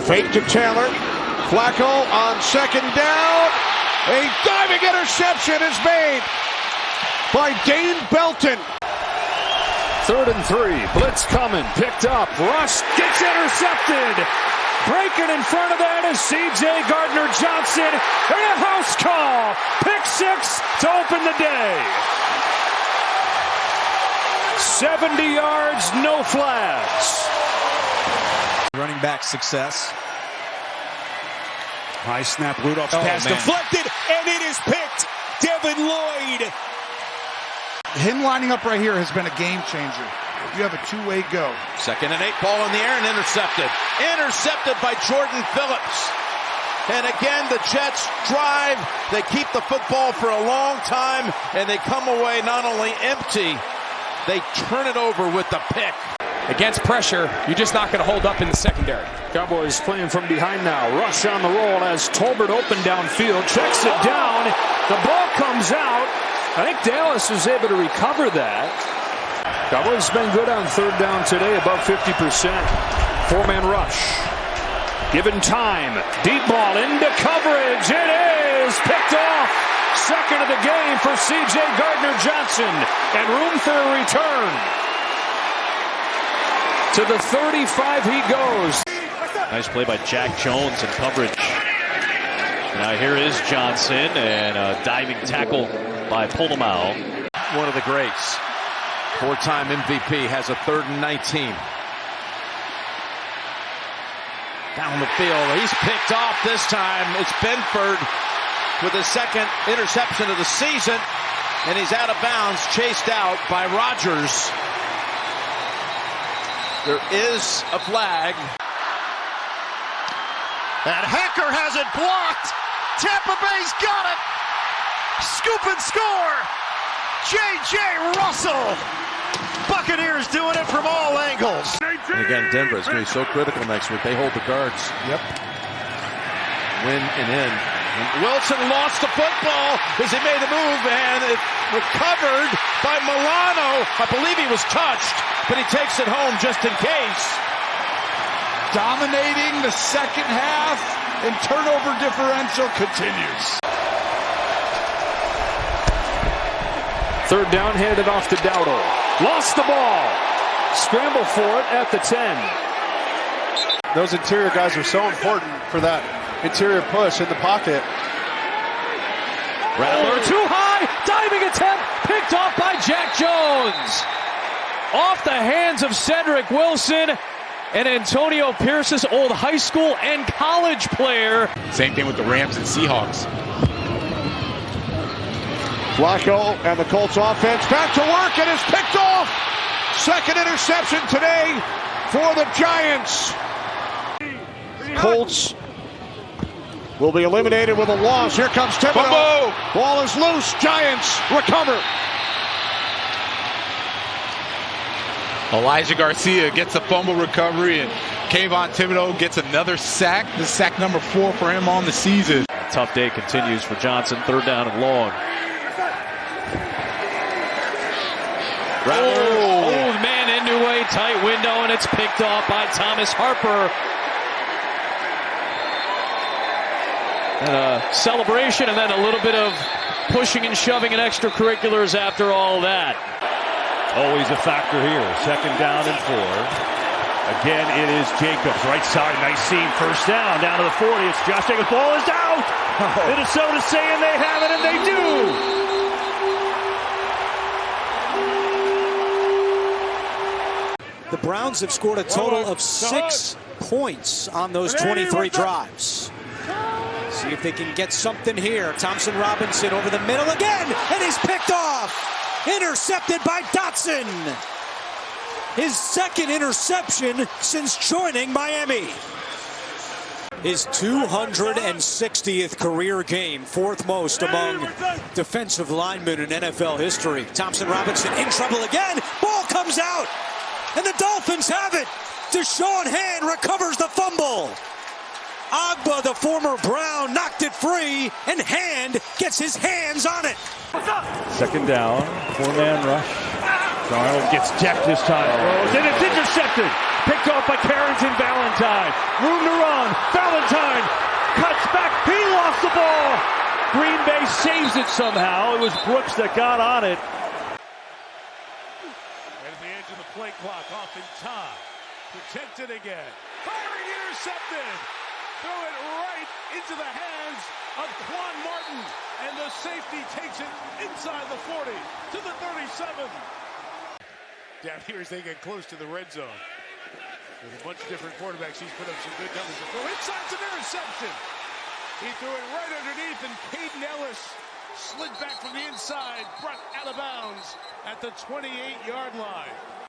Fake to Taylor. Flacco on second down. A diving interception is made by Dane Belton. 3rd and 3. Blitz coming. Picked up. Rush gets intercepted. Breaking in front of that is C.J. Gardner-Johnson. And a house call. Pick 6 to open the day. 70 yards, no flags. Running back success. High snap. Rudolph's pass deflected, and it is picked. Devin Lloyd. Him lining up right here has been a game changer. You have a two-way go. 2nd and 8, ball in the air and intercepted. Intercepted by Jordan Phillips. And again, the Jets drive. They keep the football for a long time, and they come away not only empty, they turn it over with the pick. Against pressure, you're just not going to hold up in the secondary. Cowboys playing from behind now. Rush on the roll as Tolbert open downfield. Checks it down. The ball comes out. I think Dallas was able to recover that. Cowboys been good on 3rd down today, above 50%. 4-man rush. Given time. Deep ball into coverage. It is picked off. 2nd of the game for C.J. Gardner-Johnson. And room for a return. To the 35 he goes. Nice play by Jack Jones in coverage. Now here is Johnson, and a diving tackle by Polamalu. One of the greats. 4-time MVP has a 3rd and 19. Down the field. He's picked off this time. It's Benford with his 2nd interception of the season. And he's out of bounds, chased out by Rodgers. There is a flag. And Hacker has it blocked. Tampa Bay's got it. Scoop and score. J.J. Russell. Buccaneers doing it from all angles. And again, Denver is going to be so critical next week. They hold the guards. Yep. Win and in. And Wilson lost the football as he made the move, and it recovered by Milano. I believe he was touched, but he takes it home just in case. Dominating the second half, and turnover differential continues. 3rd down, handed off to Dowdle. Lost the ball. Scramble for it at the 10. Those interior guys are so important for that interior push in the pocket. Rattler too high. Diving attempt. Picked off by Jack Jones. Off the hands of Cedric Wilson. And Antonio Pierce's old high school and college player. Same thing with the Rams and Seahawks. Flacco and the Colts offense back to work, and is picked off. 2nd interception today for the Giants. Colts will be eliminated with a loss. Here comes Thibodeau. Ball is loose. Giants recover. Elijah Garcia gets a fumble recovery, and Kayvon Thibodeau gets another sack. This is sack number 4 for him on the season. Tough day continues for Johnson. 3rd down and long. Rattler, old man into a tight window, and it's picked off by Thomas Harper. And a celebration, and then a little bit of pushing and shoving and extracurriculars after all that. Always a factor here. 2nd down and 4. Again, it is Jacobs. Right side, nice seam. 1st down, down to the 40. It's Josh Jacobs. Ball is out. Minnesota saying they have it, and they do. The Browns have scored a total of 6 points on those 23 drives. See if they can get something here. Thompson Robinson over the middle again, and he's picked off. Intercepted by Dotson. His 2nd interception since joining Miami. His 260th career game, 4th most among defensive linemen in NFL history. Thompson Robinson in trouble again. Ball comes out, and the Dolphins have it. Deshaun Hand recovers the fumble. Agba, the former Brown, knocked it free, and Hand gets his hands on it. 2nd down, 4-man rush. Darnold gets decked this time. And it's intercepted Picked off by Carrington Valentine. Room to run. Valentine cuts back. He lost the ball. Green Bay saves it somehow. It was Brooks that got on it. Right at the edge of the play clock, off in time. Protected again. Firing, intercepted. Throw it right into the hands of Quan Martin. And the safety takes it inside the 40 to the 37. Down here as they get close to the red zone. With a bunch of different quarterbacks, he's put up some good numbers. The throw inside's an interception. He threw it right underneath, and Caden Ellis slid back from the inside, brought out of bounds at the 28-yard line.